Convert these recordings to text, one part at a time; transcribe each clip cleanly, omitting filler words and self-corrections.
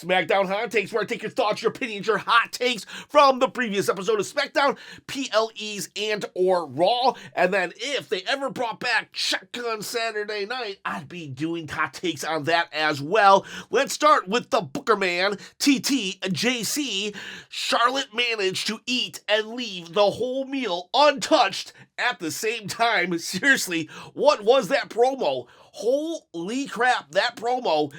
Smackdown Hot Takes, where I take your thoughts, your opinions, your hot takes from the previous episode of Smackdown, PLEs, and or Raw. And then if they ever brought back Shotgun Saturday Night, I'd be doing hot takes on that as well. Let's start with the Booker Man, TT, JC. Charlotte managed to eat and leave the whole meal untouched at the same time. Seriously, what was that promo? Holy crap, that promo,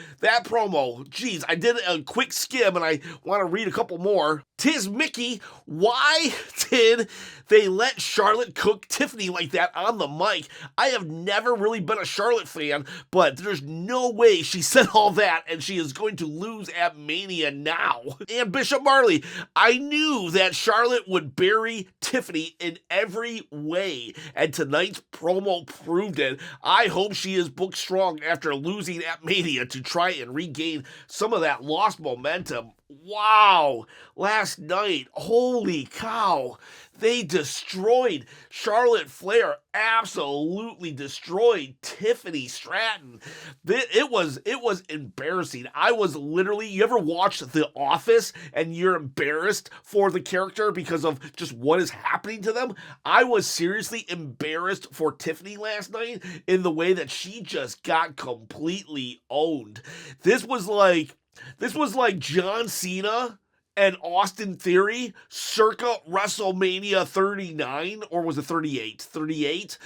geez, I did a quick skim and I want to read a couple more. Tis Mickey, why did they let Charlotte cook Tiffany like that on the mic? I have never really been a Charlotte fan, but there's no way she said all that and she is going to lose at Mania now. And Bishop Marley, I knew that Charlotte would bury Tiffany in every way, and tonight's promo proved it. I hope she is booked strong after losing at Mania to try and regain some of that lost momentum. Wow, last night, holy cow, they destroyed Charlotte Flair, absolutely destroyed Tiffany Stratton. It was embarrassing. I was literally, you ever watched The Office and you're embarrassed for the character because of just what is happening to them? I was seriously embarrassed for Tiffany last night in the way that she just got completely owned. This was like John Cena and Austin Theory circa WrestleMania 39, or was it 38? 38?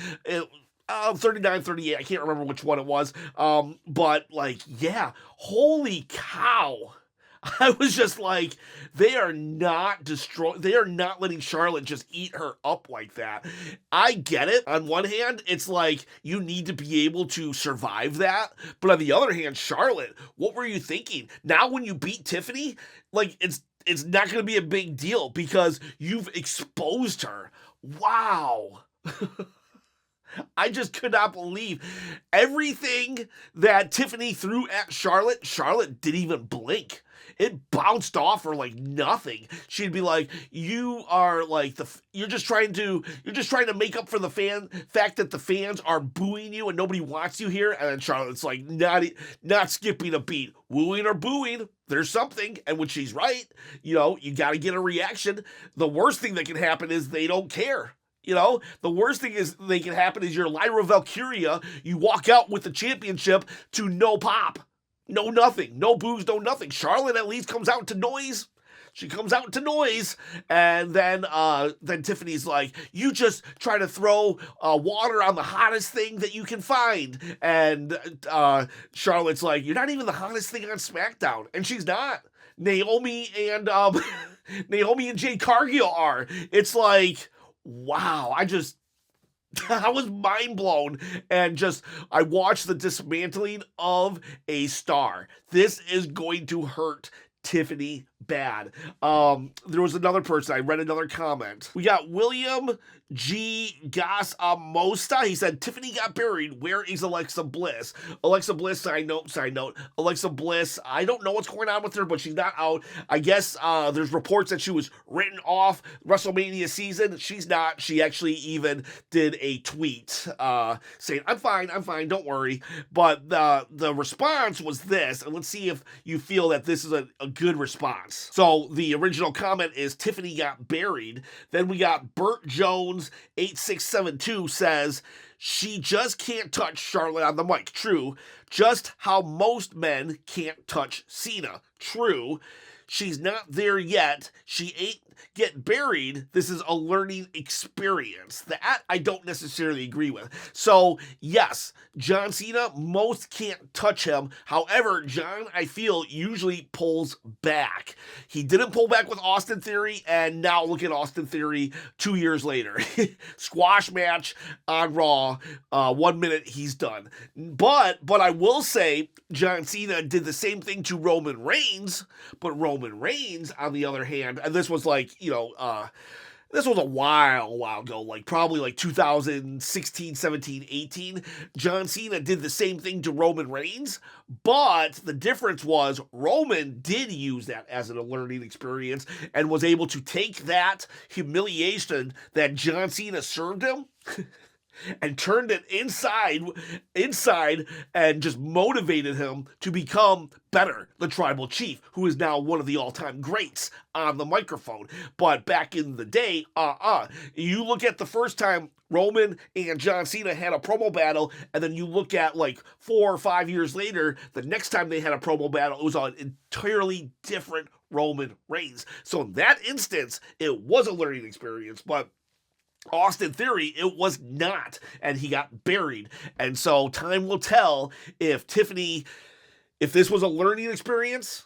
39, 38, I can't remember which one it was. But like, yeah, holy cow. I was just like, they are not letting Charlotte just eat her up like that. I get it. On one hand, it's like, you need to be able to survive that. But on the other hand, Charlotte, what were you thinking? Now when you beat Tiffany, like, it's not going to be a big deal because you've exposed her. Wow. I just could not believe everything that Tiffany threw at Charlotte. Charlotte didn't even blink. It bounced off her like nothing. She'd be like, "You are like you're just trying to make up for the fact that the fans are booing you and nobody wants you here." And then Charlotte's like, not skipping a beat, wooing or booing. There's something, and when she's right, you got to get a reaction. The worst thing that can happen is they don't care. The worst thing they can happen is you're Lyra Valkyria. You walk out with the championship to no pop. No nothing. No boos, no nothing. Charlotte at least comes out to noise. She comes out to noise. And then Tiffany's like, you just try to throw water on the hottest thing that you can find. And Charlotte's like, you're not even the hottest thing on SmackDown. And she's not. Naomi and Jade Cargill are. It's like, wow, I was mind blown, and I watched the dismantling of a star. This is going to hurt Tiffany bad. There was another person, I read another comment. We got William G. Gasamosta. He said, Tiffany got buried. Where is Alexa Bliss? Alexa Bliss, side note, Alexa Bliss, I don't know what's going on with her, but she's not out. I guess there's reports that she was written off WrestleMania season. She's not. She actually even did a tweet saying, I'm fine, don't worry. But the response was this, and let's see if you feel that this is a good response. So the original comment is Tiffany got buried. Then we got Burt Jones 8672 says, she just can't touch Charlotte on the mic. True. Just how most men can't touch Cena. True. She's not there yet. She ain't get buried. This is a learning experience. That I don't necessarily agree with. So, yes, John Cena, most can't touch him. However, John, I feel, usually pulls back. He didn't pull back with Austin Theory, and now look at Austin Theory 2 years later. Squash match on Raw. 1 minute, he's done. But I will say, John Cena did the same thing to Roman Reigns, but Roman Reigns, on the other hand, and this was like, this was a while ago, like probably like 2016, 17, 18. John Cena did the same thing to Roman Reigns, but the difference was Roman did use that as a learning experience and was able to take that humiliation that John Cena served him and turned it inside and just motivated him to become better, the tribal chief, who is now one of the all-time greats on the microphone. But back in the day, you look at the first time Roman and John Cena had a promo battle, and then you look at like 4 or 5 years later, the next time they had a promo battle, it was an entirely different Roman Reigns. So in that instance, it was a learning experience, but Austin Theory, it was not, and he got buried. And so time will tell if this was a learning experience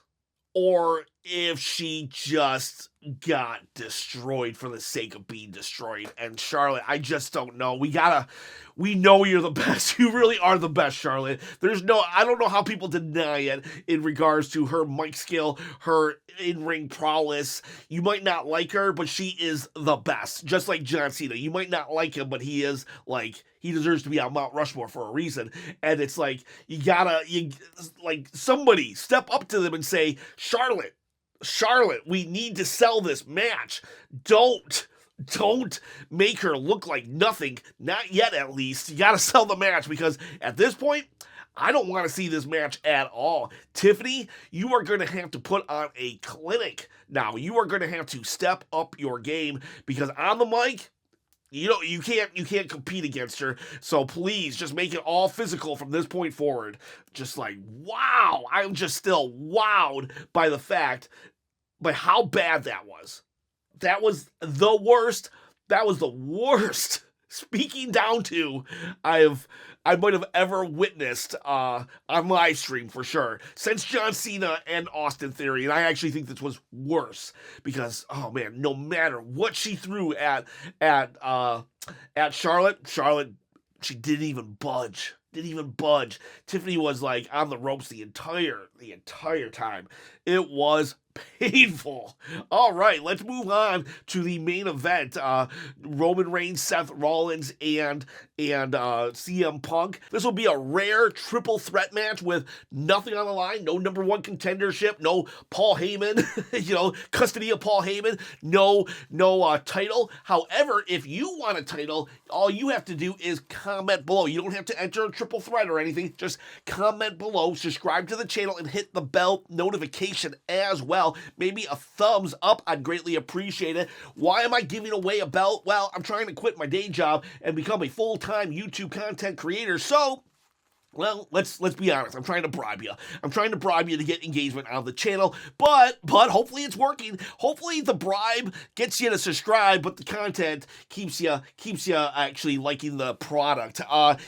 or if she just got destroyed for the sake of being destroyed. And Charlotte, I just don't know. We know you're the best. You really are the best, Charlotte. I don't know how people deny it in regards to her mic skill, her in-ring prowess. You might not like her, but she is the best. Just like John Cena. You might not like him, but he deserves to be on Mount Rushmore for a reason. And it's like, somebody step up to them and say, Charlotte, we need to sell this match. Don't make her look like nothing. Not yet, at least. You got to sell the match, because at this point, I don't want to see this match at all. Tiffany, you are going to have to put on a clinic now. You are going to have to step up your game, because on the mic, you can't compete against her. So please just make it all physical from this point forward. Just like, wow, I'm just still wowed by how bad that was. That was the worst. That was the worst speaking down to I might have ever witnessed on live stream, for sure, since John Cena and Austin Theory. And I actually think this was worse, because, oh man, no matter what she threw at Charlotte, she didn't even budge. Tiffany was like on the ropes the entire time. It was painful. All right, let's move on to the main event. Roman Reigns, Seth Rollins, and CM Punk. This will be a rare triple threat match with nothing on the line. No number one contendership. No Paul Heyman. Custody of Paul Heyman. No title. However, if you want a title, all you have to do is comment below. You don't have to enter a triple threat or anything. Just comment below, subscribe to the channel, and hit the bell notification as well. Maybe a thumbs up. I'd greatly appreciate it. Why am I giving away a belt? Well, I'm trying to quit my day job and become a full-time YouTube content creator. So, well, let's be honest. I'm trying to bribe you. I'm trying to bribe you to get engagement on the channel, but hopefully it's working. Hopefully the bribe gets you to subscribe, but the content keeps you actually liking the product.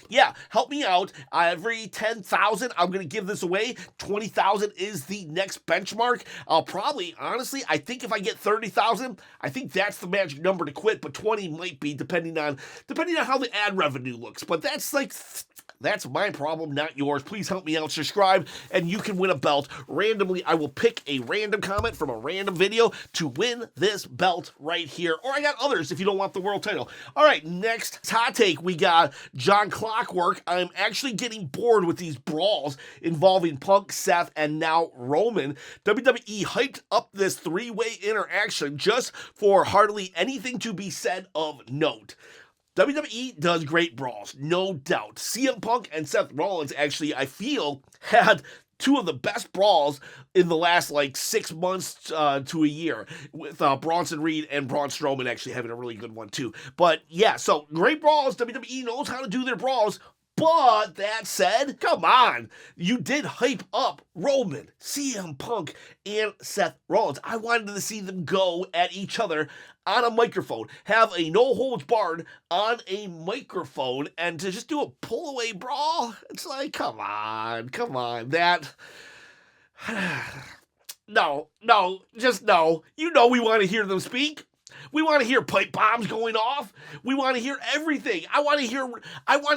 Yeah, help me out. Every 10,000, I'm gonna give this away. 20,000 is the next benchmark. I'll probably, honestly, I think if I get 30,000, I think that's the magic number to quit. But 20 might be, depending on how the ad revenue looks. But that's my problem, not yours. Please help me out, subscribe, and you can win a belt. Randomly, I will pick a random comment from a random video to win this belt right here. Or I got others if you don't want the world title. All right, next hot take, we got John Clockwork. I'm actually getting bored with these brawls involving Punk, Seth, and now Roman. WWE hyped up this three-way interaction just for hardly anything to be said of note. WWE does great brawls, no doubt. CM Punk and Seth Rollins actually, I feel, had two of the best brawls in the last 6 months to a year, with Bronson Reed and Braun Strowman actually having a really good one too. But yeah, so great brawls. WWE knows how to do their brawls. But that said, come on, you did hype up Roman, CM Punk, and Seth Rollins. I wanted to see them go at each other on a microphone, have a no-holds-barred on a microphone, and to just do a pull-away brawl. It's like, come on, that... No, just no. You know we want to hear them speak. We want to hear pipe bombs going off. We want to hear everything. I want to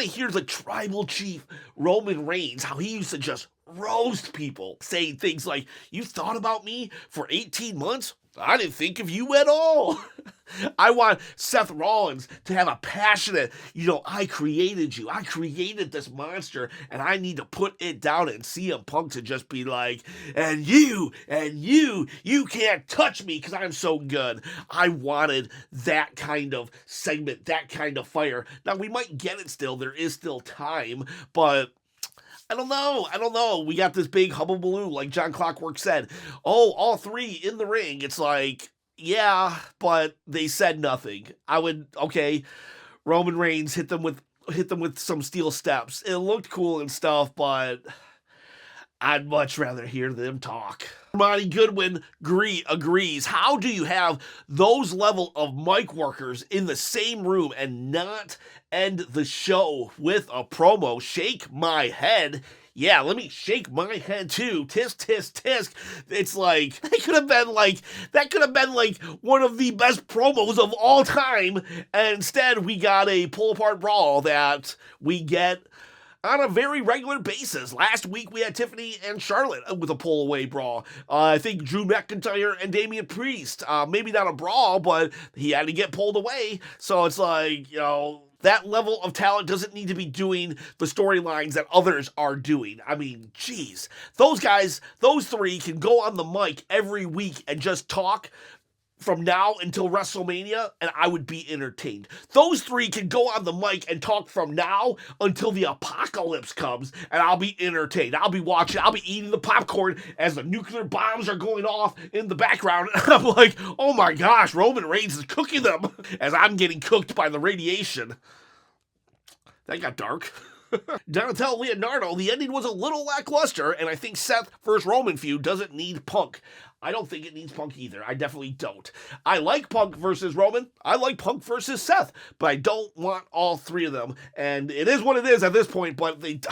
hear the tribal chief, Roman Reigns, how he used to just roast people, saying things like, "You thought about me for 18 months? I didn't think of you at all. I want Seth Rollins to have a passionate, I created you. I created this monster, and I need to put it down, and CM Punk to just be like, and you can't touch me because I'm so good. I wanted that kind of segment, that kind of fire. Now, we might get it still. There is still time, but I don't know. We got this big hubble balloon, like John Clockwork said. Oh, all three in the ring. It's like, yeah, but they said nothing. Okay, Roman Reigns hit them with some steel steps. It looked cool and stuff, but I'd much rather hear them talk. Monty Goodwin agrees. How do you have those level of mic workers in the same room and not end the show with a promo? Shake my head. Yeah, let me shake my head too. Tisk, tisk, tisk. It's like, that could have been like one of the best promos of all time. And instead, we got a pull-apart brawl that we get on a very regular basis. Last week, we had Tiffany and Charlotte with a pull-away brawl. I think Drew McIntyre and Damian Priest, maybe not a brawl, but he had to get pulled away. So it's like, that level of talent doesn't need to be doing the storylines that others are doing. I mean, geez. Those three can go on the mic every week and just talk from now until WrestleMania, and I would be entertained. Those three can go on the mic and talk from now until the apocalypse comes, and I'll be entertained. I'll be watching, I'll be eating the popcorn as the nuclear bombs are going off in the background, and I'm like, oh my gosh, Roman Reigns is cooking them as I'm getting cooked by the radiation. That got dark. Donatello Leonardo, the ending was a little lackluster, and I think Seth versus Roman feud doesn't need Punk. I don't think it needs Punk either. I definitely don't. I like Punk versus Roman. I like Punk versus Seth, but I don't want all three of them. And it is what it is at this point, but it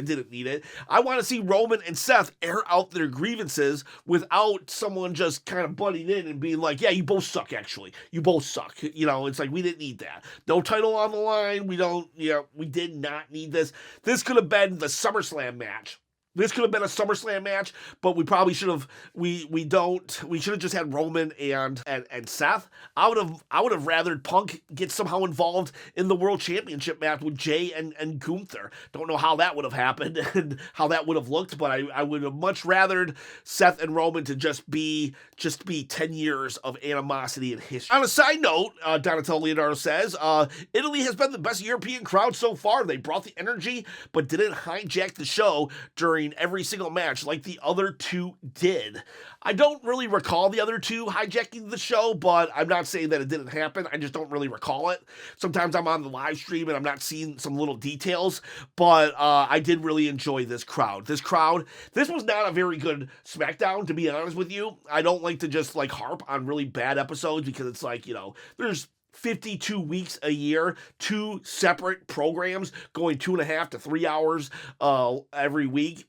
didn't need it. I want to see Roman and Seth air out their grievances without someone just kind of butting in and being like, yeah, you both suck, actually. You both suck. It's like, we didn't need that. No title on the line. We did not need this. This could have been the SummerSlam match. This could have been a SummerSlam match, but we probably should have. We should have just had Roman and Seth. I would have rathered Punk get somehow involved in the World Championship match with Jay and Gunther. Don't know how that would have happened and how that would have looked, but I would have much rathered Seth and Roman to just be 10 years of animosity and history. On a side note, Donatello Leonardo says, Italy has been the best European crowd so far. They brought the energy, but didn't hijack the show during every single match like the other two did. I don't really recall the other two hijacking the show, but I'm not saying that it didn't happen. I just don't really recall it. Sometimes I'm on the live stream and I'm not seeing some little details, but I did really enjoy this crowd. This was not a very good SmackDown, to be honest with you. I don't like to just harp on really bad episodes because it's like, there's 52 weeks a year, 2 separate programs going 2.5 to 3 hours every week.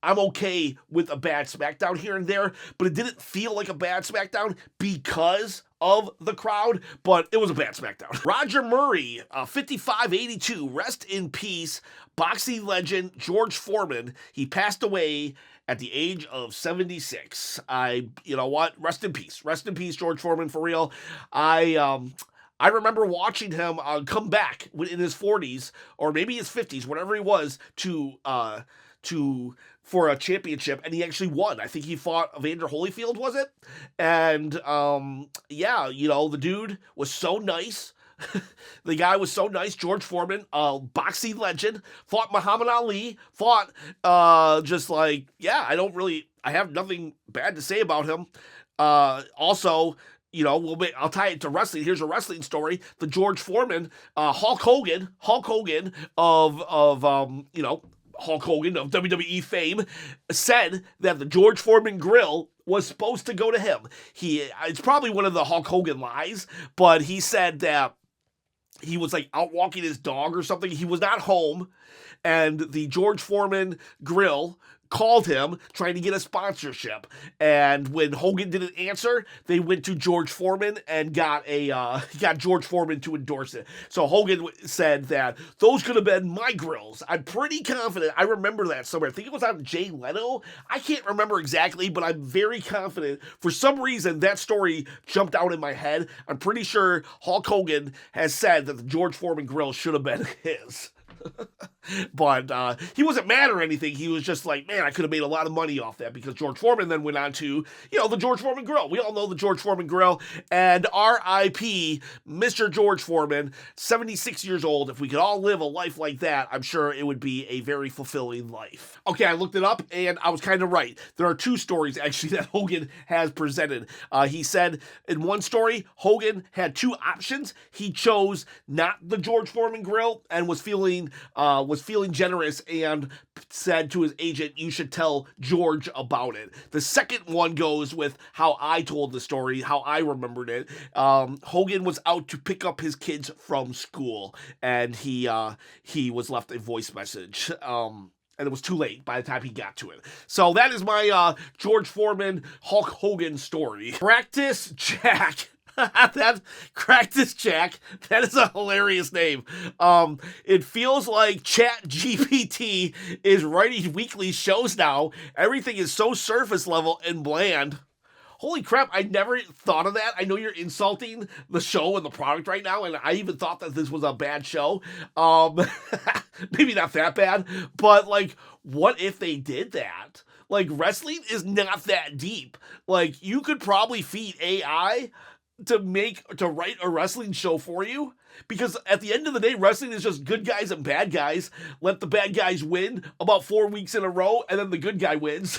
I'm okay with a bad SmackDown here and there, but it didn't feel like a bad SmackDown because of the crowd, but it was a bad SmackDown. Roger Murray, 5582, rest in peace, boxing legend George Foreman. He passed away at the age of 76. You know what? Rest in peace. Rest in peace, George Foreman, for real. I remember watching him come back in his 40s, or maybe his 50s, whatever he was, for a championship, and he actually won. I think he fought Evander Holyfield, was it? And the dude was so nice. The guy was so nice. George Foreman, boxing legend, fought Muhammad Ali, I have nothing bad to say about him. Also, I'll tie it to wrestling. Here's a wrestling story. The George Foreman, Hulk Hogan of Hulk Hogan of WWE fame, said that the George Foreman grill was supposed to go to him. It's probably one of the Hulk Hogan lies, but he said that he was out walking his dog or something. He was not home, and the George Foreman grill called him trying to get a sponsorship, and when Hogan didn't answer, they went to George Foreman and got George Foreman to endorse it. So Hogan said that those could have been my grills. I'm pretty confident. I remember that somewhere. I think it was on Jay Leno. I can't remember exactly, but I'm very confident. For some reason, that story jumped out in my head. I'm pretty sure Hulk Hogan has said that the George Foreman grill should have been his. But he wasn't mad or anything. He was just like, man, I could have made a lot of money off that, because George Foreman then went on to, the George Foreman Grill. We all know the George Foreman Grill. And R.I.P. Mr. George Foreman, 76 years old. If we could all live a life like that, I'm sure it would be a very fulfilling life. Okay, I looked it up, and I was kind of right. There are two stories, actually, that Hogan has presented. He said in one story, Hogan had two options. He chose not the George Foreman Grill and was feeling generous and said to his agent, you should tell George about it. The second one goes with how I told the story, how I remembered it. Hogan was out to pick up his kids from school, and he was left a voice message. And it was too late by the time he got to it. So that is my George Foreman Hulk Hogan story. Practice Jack. That Practice Jack. That is a hilarious name. It feels like Chat GPT is writing weekly shows now. Everything is so surface level and bland. Holy crap, I never thought of that. I know you're insulting the show and the product right now, and I even thought that this was a bad show. Maybe not that bad, but like, what if they did that? Like, wrestling is not that deep. Like, you could probably feed AI to write a wrestling show for you, because at the end of the day, wrestling is just good guys and bad guys. Let the bad guys win about 4 weeks in a row, and then the good guy wins.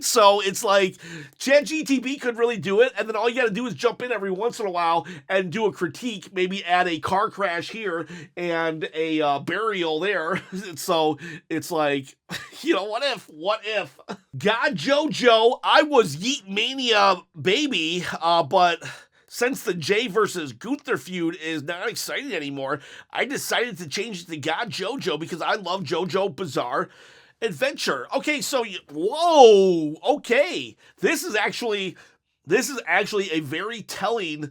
So it's like ChatGPT could really do it, and then all you got to do is jump in every once in a while and do a critique, maybe add a car crash here and a burial there. So it's like, what if? God JoJo, I was Yeet Mania baby, but since the Jay versus Gunther feud is not exciting anymore, I decided to change it to God JoJo because I love JoJo Bizarre Adventure. Okay, so whoa, okay. This is actually a very telling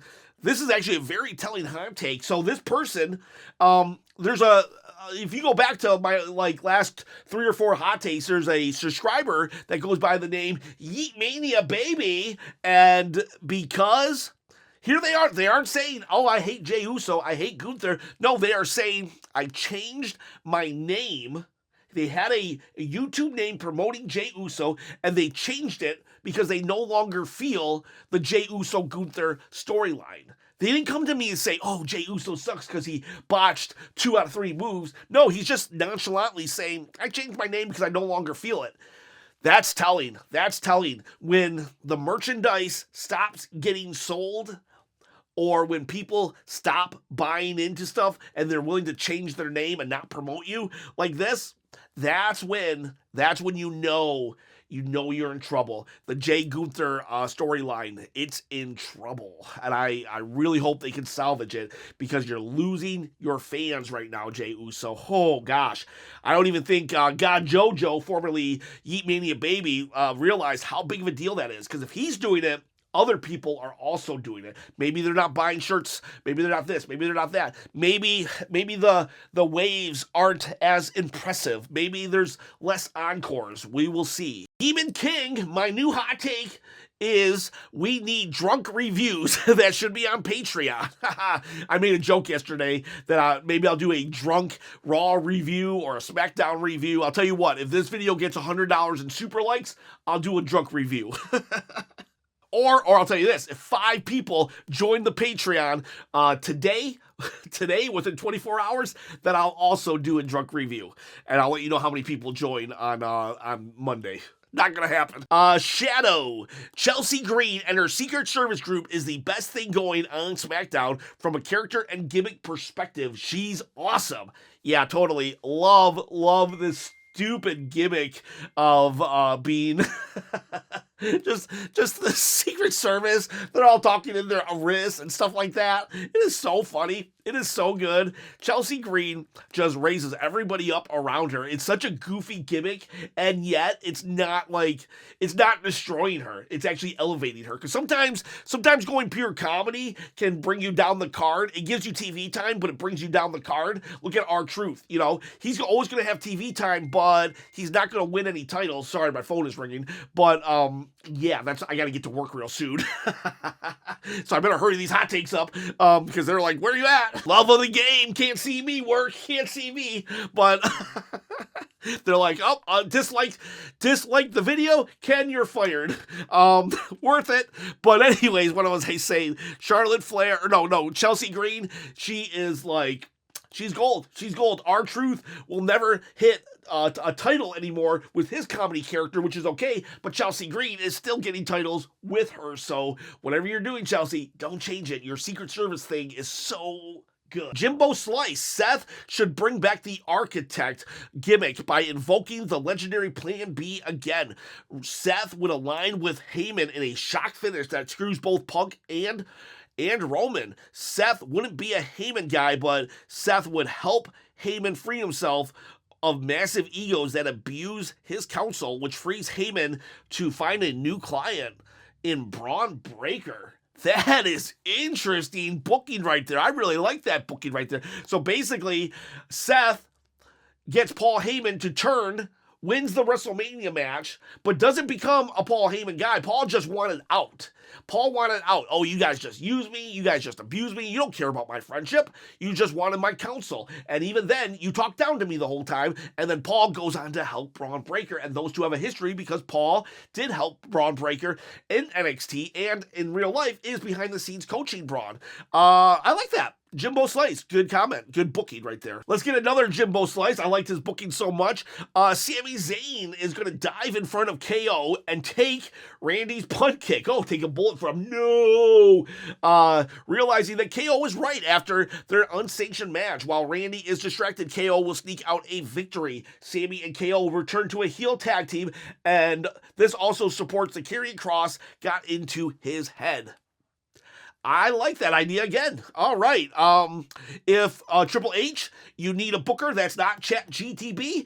hot take. So this person, if you go back to my last 3 or 4 hot takes, there's a subscriber that goes by the name Yeet Mania Baby, and because here they aren't saying, oh, I hate Jey Uso, I hate Gunther. No, they are saying, I changed my name. They had a YouTube name promoting Jey Uso, and they changed it because they no longer feel the Jey Uso Gunther storyline. They didn't come to me and say, oh, Jey Uso sucks because he botched 2 out of 3 moves. No, he's just nonchalantly saying, I changed my name because I no longer feel it. That's telling. That's telling. When the merchandise stops getting sold, or when people stop buying into stuff and they're willing to change their name and not promote you like this, that's when you know you're in trouble. The Jey Gunther storyline, it's in trouble. And I really hope they can salvage it, because you're losing your fans right now, Jey Uso. Oh, gosh. I don't even think God JoJo, formerly Yeet Mania Baby, realized how big of a deal that is. Because if he's doing it, other people are also doing it. Maybe they're not buying shirts. Maybe they're not this. Maybe they're not that. Maybe the waves aren't as impressive. Maybe there's less encores. We will see. Demon King, my new hot take is we need drunk reviews that should be on Patreon. I made a joke yesterday that maybe I'll do a drunk Raw review or a Smackdown review. I'll tell you what, if this video gets $100 in super likes, I'll do a drunk review. Or I'll tell you this, if 5 people join the Patreon today, within 24 hours, then I'll also do a drunk review. And I'll let you know how many people join on Monday. Not gonna happen. Shadow. Chelsea Green and her Secret Service group is the best thing going on SmackDown from a character and gimmick perspective. She's awesome. Yeah, totally. Love this stupid gimmick of being just the Secret Service. They're all talking in their wrists and stuff like that. It is so funny. It is so good. Chelsea Green just raises everybody up around her. It's such a goofy gimmick, and yet it's not destroying her. It's actually elevating her. Because sometimes going pure comedy can bring you down the card. It gives you TV time, but it brings you down the card. Look at R-Truth. You know, he's always going to have TV time, but he's not going to win any titles. Sorry, my phone is ringing. But yeah, I got to get to work real soon. So I better hurry these hot takes up because they're like, where are you at? Love of the game, can't see me, work, can't see me. But they're like, dislike the video, Ken, you're fired. Worth it. But anyways, what was I saying? Charlotte Flair, Chelsea Green, she is like, she's gold. She's gold. R-Truth will never hit a title anymore with his comedy character, which is okay, but Chelsea Green is still getting titles with her. So whatever you're doing, Chelsea, don't change it. Your Secret Service thing is so good. Jimbo Slice. Seth should bring back the Architect gimmick by invoking the legendary Plan B again. Seth would align with Heyman in a shock finish that screws both Punk and Roman. Seth wouldn't be a Heyman guy, but Seth would help Heyman free himself of massive egos that abuse his counsel, which frees Heyman to find a new client in Braun Breaker. That is interesting booking right there. I really like that booking right there. So basically, Seth gets Paul Heyman to turn, wins the WrestleMania match, but doesn't become a Paul Heyman guy. Paul just wanted out. Paul wanted out. Oh, you guys just use me. You guys just abuse me. You don't care about my friendship. You just wanted my counsel. And even then, you talked down to me the whole time. And then Paul goes on to help Braun Breaker. And those two have a history because Paul did help Braun Breaker in NXT and in real life is behind the scenes coaching Braun. I like that. Jimbo Slice, good comment, good booking right there. Let's get another Jimbo Slice. I liked his booking so much. Sami Zayn is going to dive in front of KO and take Randy's punt kick. Oh, take a bullet from realizing that KO was right after their unsanctioned match. While Randy is distracted, KO will sneak out a victory. Sami and KO will return to a heel tag team, and this also supports the Karrion Kross got into his head. I like that idea again. All right. If Triple H, you need a booker that's not ChatGTB,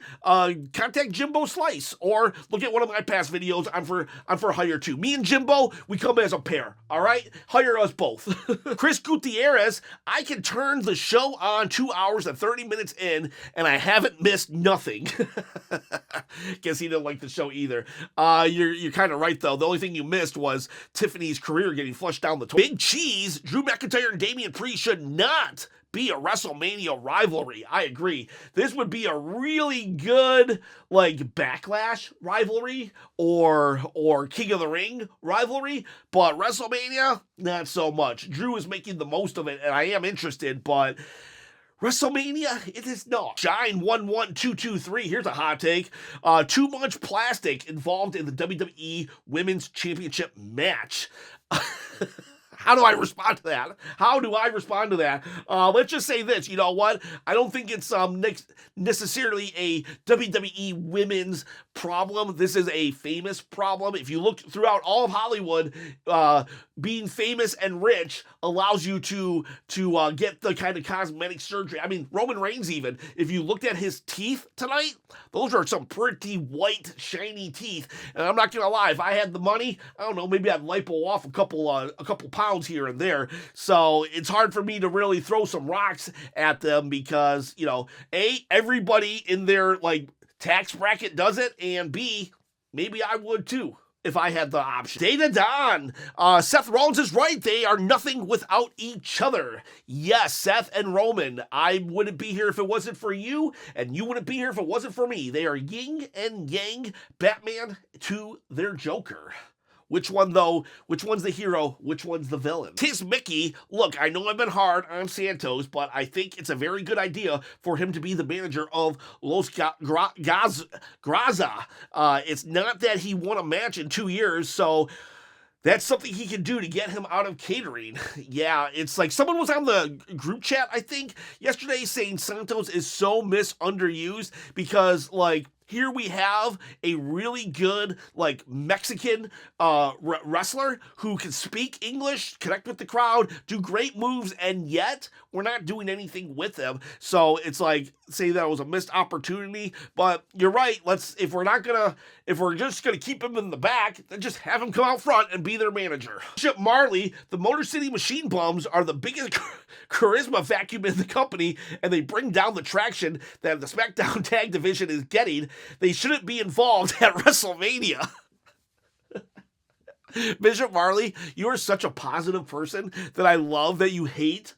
contact Jimbo Slice or look at one of my past videos. I'm for hire too. Me and Jimbo, we come as a pair. All right. Hire us both. Chris Gutierrez, I can turn the show on 2 hours and 30 minutes in, and I haven't missed nothing. Guess he didn't like the show either. You're kind of right though. The only thing you missed was Tiffany's career getting flushed down the toilet. Big Cheese. Drew McIntyre and Damian Priest should not be a WrestleMania rivalry. I agree. This would be a really good like Backlash rivalry or King of the Ring rivalry, but WrestleMania, not so much. Drew is making the most of it, and I am interested, but WrestleMania, it is not. Shine 11223. Here's a hot take. Too much plastic involved in the WWE Women's Championship match. How do I respond to that? Let's just say this. You know what? I don't think it's necessarily a WWE women's problem. This is a famous problem. If you look throughout all of Hollywood, being famous and rich allows you to get the kind of cosmetic surgery. I mean, Roman Reigns even, if you looked at his teeth tonight, those are some pretty white, shiny teeth. And I'm not going to lie, if I had the money, I don't know, maybe I'd lipo off a couple pounds here and there. So it's hard for me to really throw some rocks at them because, you know, A, everybody in their like tax bracket does it, and B, maybe I would too if I had the option. Data Don, Seth Rollins is right. They are nothing without each other. Yes, Seth and Roman. I wouldn't be here if it wasn't for you, and you wouldn't be here if it wasn't for me. They are yin and yang, Batman to their Joker. Which one, though? Which one's the hero? Which one's the villain? Tis Mickey. Look, I know I've been hard on Santos, but I think it's a very good idea for him to be the manager of Los Graza. It's not that he won a match in 2 years, so that's something he can do to get him out of catering. Yeah, it's like someone was on the group chat, I think, yesterday saying Santos is so misunderused because, like, here we have a really good, like, Mexican wrestler who can speak English, connect with the crowd, do great moves, and yet we're not doing anything with them. So it's like, say that was a missed opportunity, but you're right. If we're just gonna keep him in the back, then just have him come out front and be their manager. Chip Marley, the Motor City Machine Bums are the biggest charisma vacuum in the company, and they bring down the traction that the SmackDown tag division is getting. They shouldn't be involved at WrestleMania. Bishop Marley, you are such a positive person that I love that you hate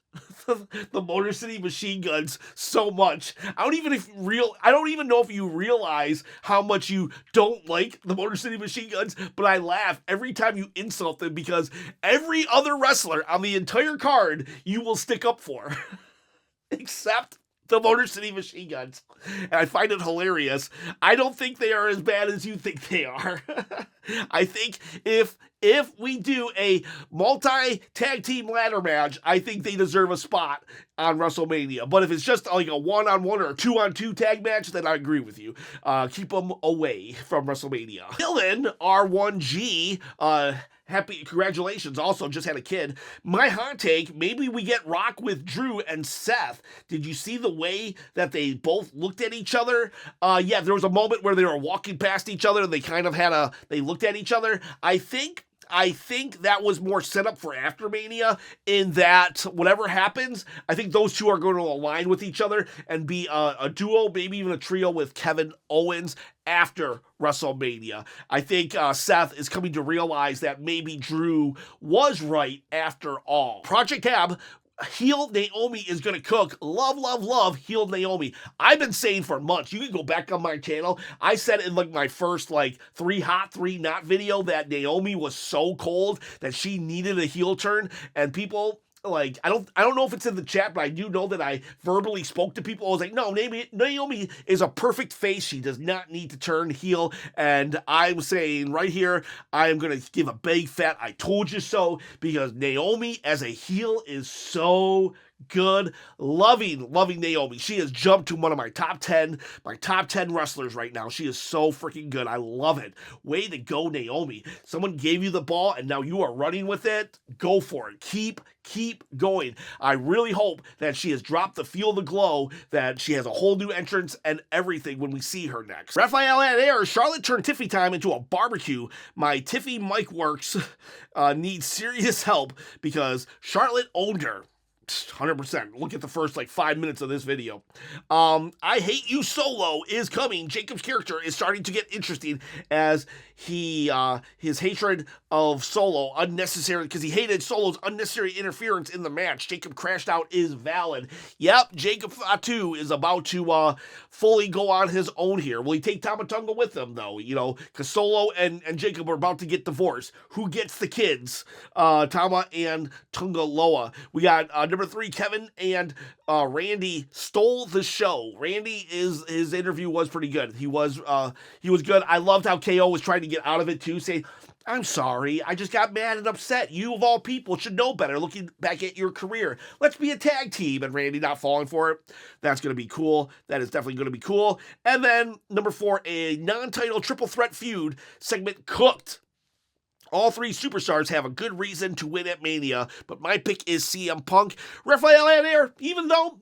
the Motor City Machine Guns so much. I don't even know if you realize how much you don't like the Motor City Machine Guns, but I laugh every time you insult them because every other wrestler on the entire card you will stick up for. Except the Motor City Machine Guns. And I find it hilarious. I don't think they are as bad as you think they are. I think if we do a multi-tag team ladder match, I think they deserve a spot on WrestleMania. But if it's just like a one-on-one or a two-on-two tag match, then I agree with you. Keep them away from WrestleMania. Dylan, R1G, happy, congratulations, also just had a kid. My hot take, maybe we get Rock with Drew and Seth. Did you see the way that they both looked at each other? Yeah, there was a moment where they were walking past each other and they kind of they looked at each other. I think that was more set up for after Mania, in that whatever happens, I think those two are going to align with each other and be a duo, maybe even a trio with Kevin Owens after WrestleMania. I think Seth is coming to realize that maybe Drew was right after all. Project Tab, heel Naomi is going to cook. Love, love, love heel Naomi. I've been saying for months, you can go back on my channel, I said in like my first 3 hot, 3 not video that Naomi was so cold that she needed a heel turn, and people, I don't know if it's in the chat, but I do know that I verbally spoke to people. I was like, no, Naomi is a perfect face. She does not need to turn heel. And I'm saying right here, I am going to give a big fat I told you so, because Naomi as a heel is so good. Loving Naomi. She has jumped to one of my top 10 wrestlers right now. She is so freaking good. I love it. Way to go, Naomi. Someone gave you the ball and now you are running with it. Go for it. Keep going. I really hope that she has dropped the Feel the Glow, that she has a whole new entrance and everything when we see her next. Raphael and Air, Charlotte turned Tiffany time into a barbecue. My Tiffy mic works needs serious help because Charlotte owned her. 100%. Look at the first 5 minutes of this video. I Hate You Solo is coming. Jacob's character is starting to get interesting as his hatred of Solo, unnecessary, because he hated Solo's unnecessary interference in the match. Jacob crashed out is valid. Yep, Jacob Fatu is about to fully go on his own here. Will he take Tama Tonga with him, though? Because Solo and Jacob are about to get divorced. Who gets the kids? Tama and Tunga Loa. We got number 3, Kevin and Randy stole the show. His interview was pretty good. He was good. I loved how KO was trying to get out of it too, saying, I'm sorry, I just got mad and upset. You of all people should know better looking back at your career. Let's be a tag team. And Randy not falling for it. That's going to be cool. That is definitely going to be cool. And then number 4, a non-title triple threat feud segment cooked. All 3 superstars have a good reason to win at Mania, but my pick is CM Punk. Raphael Adair, even though,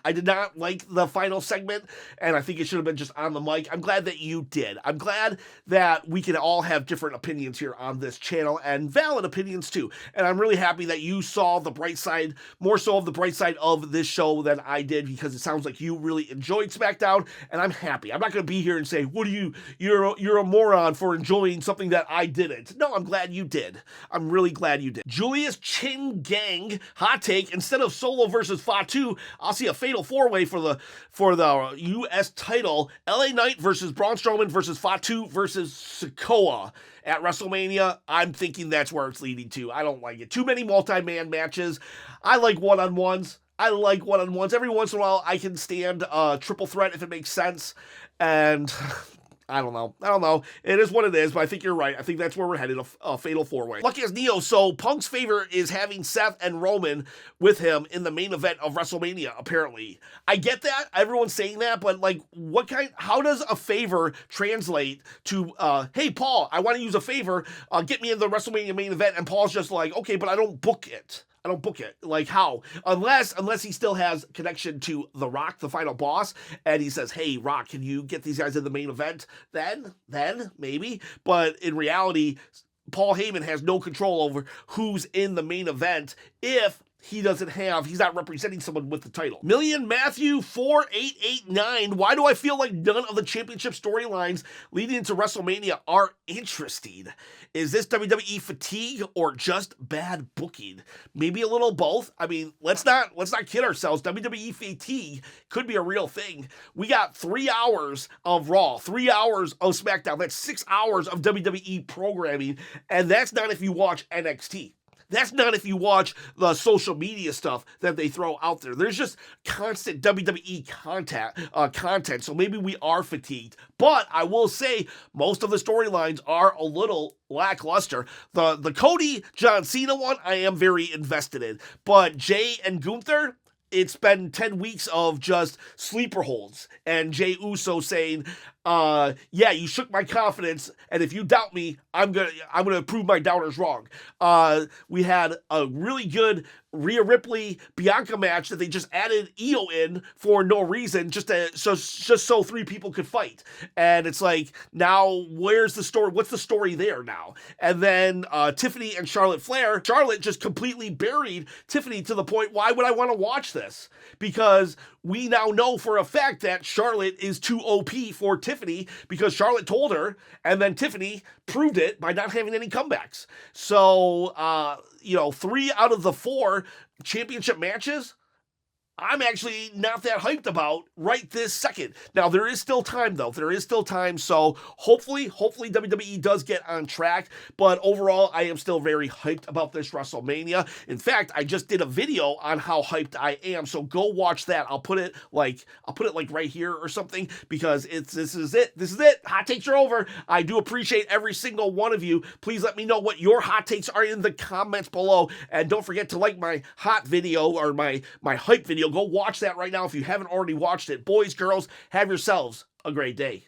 I did not like the final segment, and I think it should have been just on the mic, I'm glad that you did. I'm glad that we can all have different opinions here on this channel, and valid opinions too. And I'm really happy that you saw the bright side, more so of the bright side of this show than I did, because it sounds like you really enjoyed SmackDown, and I'm happy. I'm not going to be here and say, you're a moron for enjoying something that I didn't. No, I'm glad you did. I'm really glad you did. Julius Chin Gang, hot take, instead of Solo versus Fatu, I'll see a fatal 4-way for the U.S. title. LA Knight versus Braun Strowman versus Fatu versus Sikoa at WrestleMania. I'm thinking that's where it's leading to. I don't like it. Too many multi-man matches. I like one-on-ones. Every once in a while, I can stand a triple threat if it makes sense. And I don't know. It is what it is, but I think you're right. I think that's where we're headed, a fatal four-way. Lucky as Neo, so Punk's favor is having Seth and Roman with him in the main event of WrestleMania, apparently. I get that. Everyone's saying that, but like, how does a favor translate to, hey, Paul, I want to use a favor, get me in the WrestleMania main event, and Paul's just like, okay, but I don't book it. Like, how? Unless he still has connection to The Rock, the final boss, and he says, hey, Rock, can you get these guys in the main event? Then, maybe. But in reality, Paul Heyman has no control over who's in the main event if he's not representing someone with the title. Million Matthew 4889. Why do I feel like none of the championship storylines leading into WrestleMania are interesting? Is this WWE fatigue or just bad booking? Maybe a little both. I mean, let's not kid ourselves. WWE fatigue could be a real thing. We got 3 hours of Raw, 3 hours of Smackdown. That's 6 hours of WWE programming, and that's not if you watch NXT. That's not if you watch the social media stuff that they throw out there. There's just constant WWE content, so maybe we are fatigued. But I will say most of the storylines are a little lackluster. The Cody John Cena one, I am very invested in. But Jay and Gunther, it's been 10 weeks of just sleeper holds. And Jay Uso saying, yeah, you shook my confidence, and if you doubt me, I'm gonna prove my doubters wrong. We had a really good Rhea Ripley Bianca match that they just added Io in for no reason, just so 3 people could fight. And it's like, now where's the story? What's the story there now? And then Tiffany and Charlotte Flair. Charlotte just completely buried Tiffany to the point, why would I want to watch this? Because we now know for a fact that Charlotte is too OP for Tiffany, because Charlotte told her, and then Tiffany proved it by not having any comebacks. So, 3 out of the 4 championship matches, I'm actually not that hyped about right this second. Now, there is still time, though. So hopefully WWE does get on track. But overall, I am still very hyped about this WrestleMania. In fact, I just did a video on how hyped I am. So go watch that. I'll put it like right here or something, because this is it. Hot takes are over. I do appreciate every single one of you. Please let me know what your hot takes are in the comments below. And don't forget to like my hot video or my hype video. Go watch that right now if you haven't already watched it. Boys, girls, have yourselves a great day.